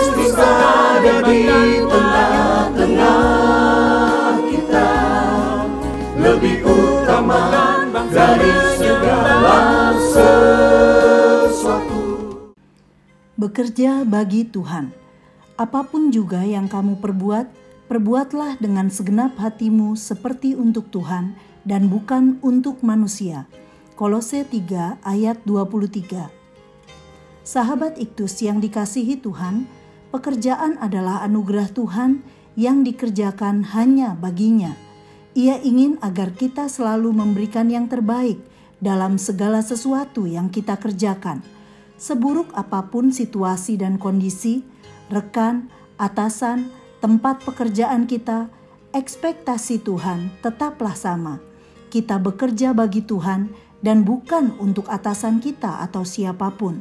Kristus ada di tengah-tengah kita, lebih utama dari segala sesuatu. Bekerja bagi Tuhan. Apapun juga yang kamu perbuat, perbuatlah dengan segenap hatimu seperti untuk Tuhan dan bukan untuk manusia. Kolose 3 ayat 23. Sahabat Iktus yang dikasihi Tuhan, pekerjaan adalah anugerah Tuhan yang dikerjakan hanya baginya. Ia ingin agar kita selalu memberikan yang terbaik dalam segala sesuatu yang kita kerjakan. Seburuk apapun situasi dan kondisi, rekan, atasan, tempat pekerjaan kita, ekspektasi Tuhan tetaplah sama. Kita bekerja bagi Tuhan dan bukan untuk atasan kita atau siapapun.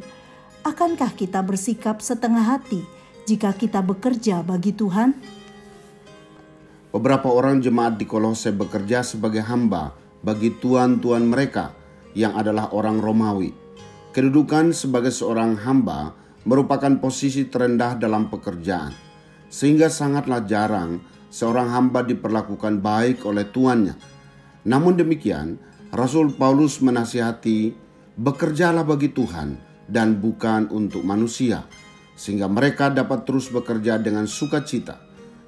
Akankah kita bersikap setengah hati jika kita bekerja bagi Tuhan? Beberapa orang jemaat di Kolose bekerja sebagai hamba bagi tuan-tuan mereka yang adalah orang Romawi. Kedudukan sebagai seorang hamba merupakan posisi terendah dalam pekerjaan, sehingga sangatlah jarang seorang hamba diperlakukan baik oleh tuannya. Namun demikian, Rasul Paulus menasihati, bekerjalah bagi Tuhan dan bukan untuk manusia, sehingga mereka dapat terus bekerja dengan sukacita,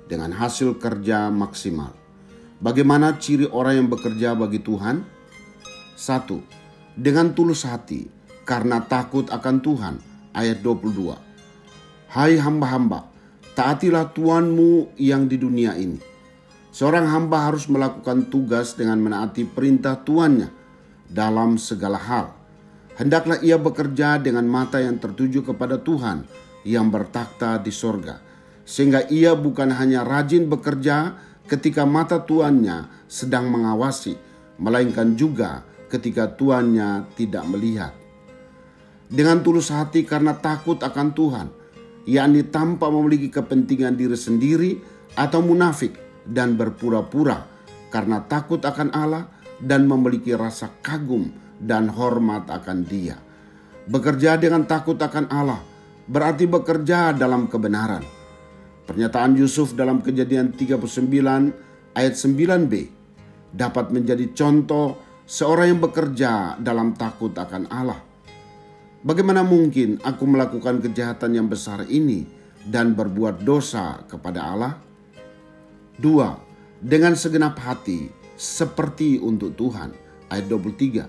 dengan hasil kerja maksimal. Bagaimana ciri orang yang bekerja bagi Tuhan? 1. Dengan tulus hati, karena takut akan Tuhan. Ayat 22. Hai hamba-hamba, taatilah Tuanmu yang di dunia ini. Seorang hamba harus melakukan tugas dengan menaati perintah tuannya dalam segala hal. Hendaklah ia bekerja dengan mata yang tertuju kepada Tuhan yang bertakhta di sorga, sehingga ia bukan hanya rajin bekerja ketika mata tuannya sedang mengawasi, melainkan juga ketika tuannya tidak melihat. Dengan tulus hati karena takut akan Tuhan, yakni tanpa memiliki kepentingan diri sendiri atau munafik dan berpura-pura, karena takut akan Allah dan memiliki rasa kagum dan hormat akan Dia. Bekerja dengan takut akan Allah berarti bekerja dalam kebenaran. Pernyataan Yusuf dalam Kejadian 39 ayat 9b dapat menjadi contoh seorang yang bekerja dalam takut akan Allah. Bagaimana mungkin aku melakukan kejahatan yang besar ini dan berbuat dosa kepada Allah? 2. Dengan segenap hati seperti untuk Tuhan. Ayat 23.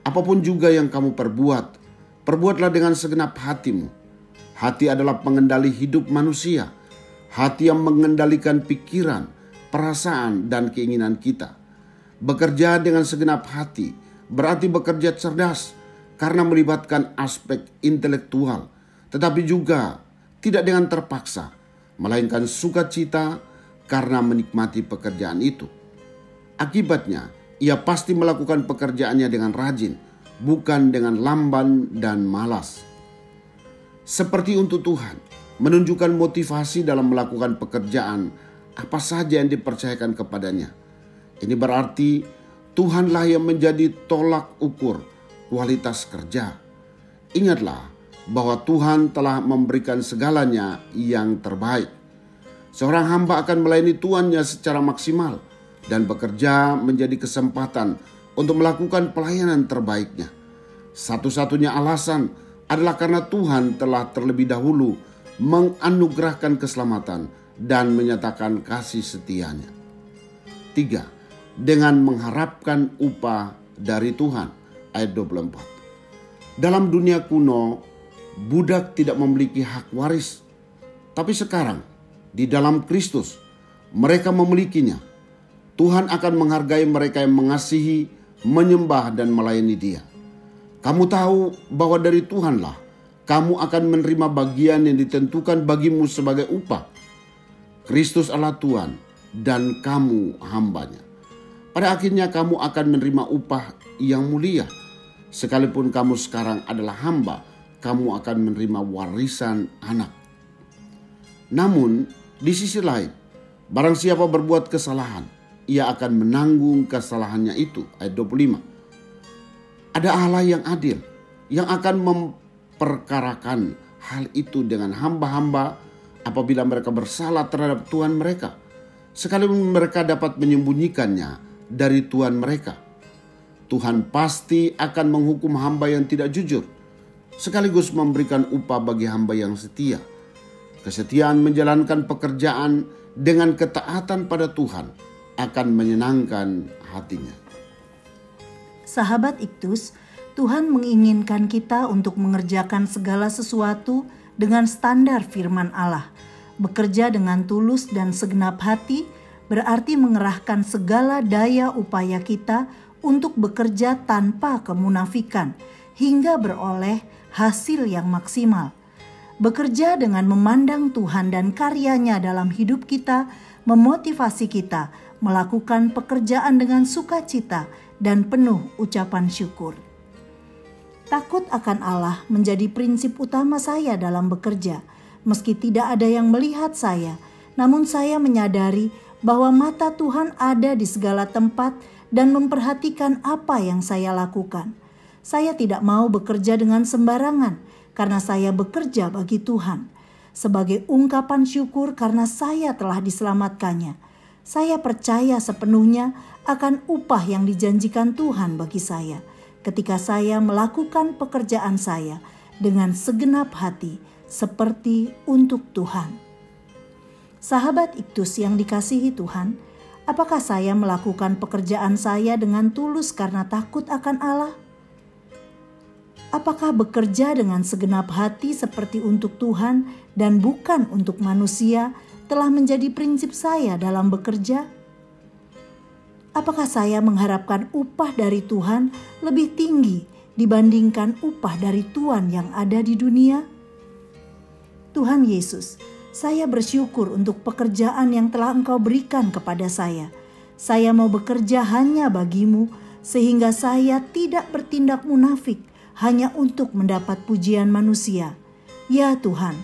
Apapun juga yang kamu perbuat, perbuatlah dengan segenap hatimu. Hati adalah pengendali hidup manusia. Hati yang mengendalikan pikiran, perasaan, dan keinginan kita. Bekerja dengan segenap hati berarti bekerja cerdas, karena melibatkan aspek intelektual, tetapi juga tidak dengan terpaksa, melainkan sukacita karena menikmati pekerjaan itu. Akibatnya, ia pasti melakukan pekerjaannya dengan rajin, bukan dengan lamban dan malas. Seperti untuk Tuhan, menunjukkan motivasi dalam melakukan pekerjaan apa saja yang dipercayakan kepadanya. Ini berarti Tuhanlah yang menjadi tolak ukur kualitas kerja. Ingatlah bahwa Tuhan telah memberikan segalanya yang terbaik. Seorang hamba akan melayani tuannya secara maksimal dan bekerja menjadi kesempatan untuk melakukan pelayanan terbaiknya. Satu-satunya alasan adalah karena Tuhan telah terlebih dahulu menganugerahkan keselamatan dan menyatakan kasih setianya. 3. Dengan mengharapkan upah dari Tuhan. Ayat 24. Dalam dunia kuno, budak tidak memiliki hak waris. Tapi sekarang, di dalam Kristus, mereka memilikinya. Tuhan akan menghargai mereka yang mengasihi, menyembah, dan melayani Dia. Kamu tahu bahwa dari Tuhanlah kamu akan menerima bagian yang ditentukan bagimu sebagai upah. Kristus adalah Tuhan dan kamu hambanya. Pada akhirnya kamu akan menerima upah yang mulia. Sekalipun kamu sekarang adalah hamba, kamu akan menerima warisan anak. Namun, di sisi lain, barang siapa berbuat kesalahan, ia akan menanggung kesalahannya itu. Ayat 25. Ada Allah yang adil, yang akan memperkarakan hal itu dengan hamba-hamba apabila mereka bersalah terhadap Tuhan mereka, sekalipun mereka dapat menyembunyikannya dari Tuhan mereka. Tuhan pasti akan menghukum hamba yang tidak jujur, sekaligus memberikan upah bagi hamba yang setia. Kesetiaan menjalankan pekerjaan dengan ketaatan pada Tuhan akan menyenangkan hatinya. Sahabat Iktus, Tuhan menginginkan kita untuk mengerjakan segala sesuatu dengan standar firman Allah. Bekerja dengan tulus dan segenap hati berarti mengerahkan segala daya upaya kita untuk bekerja tanpa kemunafikan hingga beroleh hasil yang maksimal. Bekerja dengan memandang Tuhan dan karyanya dalam hidup kita memotivasi kita melakukan pekerjaan dengan sukacita dan penuh ucapan syukur. Takut akan Allah menjadi prinsip utama saya dalam bekerja. Meski tidak ada yang melihat saya, namun saya menyadari bahwa mata Tuhan ada di segala tempat dan memperhatikan apa yang saya lakukan. Saya tidak mau bekerja dengan sembarangan karena saya bekerja bagi Tuhan. Sebagai ungkapan syukur karena saya telah diselamatkannya, saya percaya sepenuhnya akan upah yang dijanjikan Tuhan bagi saya ketika saya melakukan pekerjaan saya dengan segenap hati seperti untuk Tuhan. Sahabat Iktus yang dikasihi Tuhan, apakah saya melakukan pekerjaan saya dengan tulus karena takut akan Allah? Apakah bekerja dengan segenap hati seperti untuk Tuhan dan bukan untuk manusia telah menjadi prinsip saya dalam bekerja? Apakah saya mengharapkan upah dari Tuhan lebih tinggi dibandingkan upah dari tuan yang ada di dunia? Tuhan Yesus, saya bersyukur untuk pekerjaan yang telah Engkau berikan kepada saya. Saya mau bekerja hanya bagi-Mu sehingga saya tidak bertindak munafik hanya untuk mendapat pujian manusia. Ya Tuhan,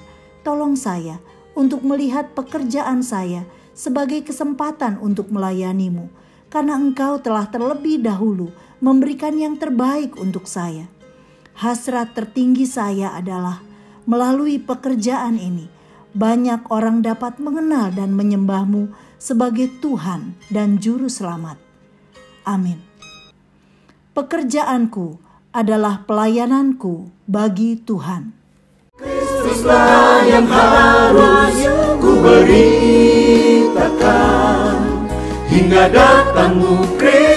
tolong saya untuk melihat pekerjaan saya sebagai kesempatan untuk melayani-Mu, karena Engkau telah terlebih dahulu memberikan yang terbaik untuk saya. Hasrat tertinggi saya adalah melalui pekerjaan ini, banyak orang dapat mengenal dan menyembah-Mu sebagai Tuhan dan Juru Selamat. Amin. Pekerjaanku adalah pelayananku bagi Tuhan. Kristuslah yang harus ku beritakan hingga datangmu Kristus.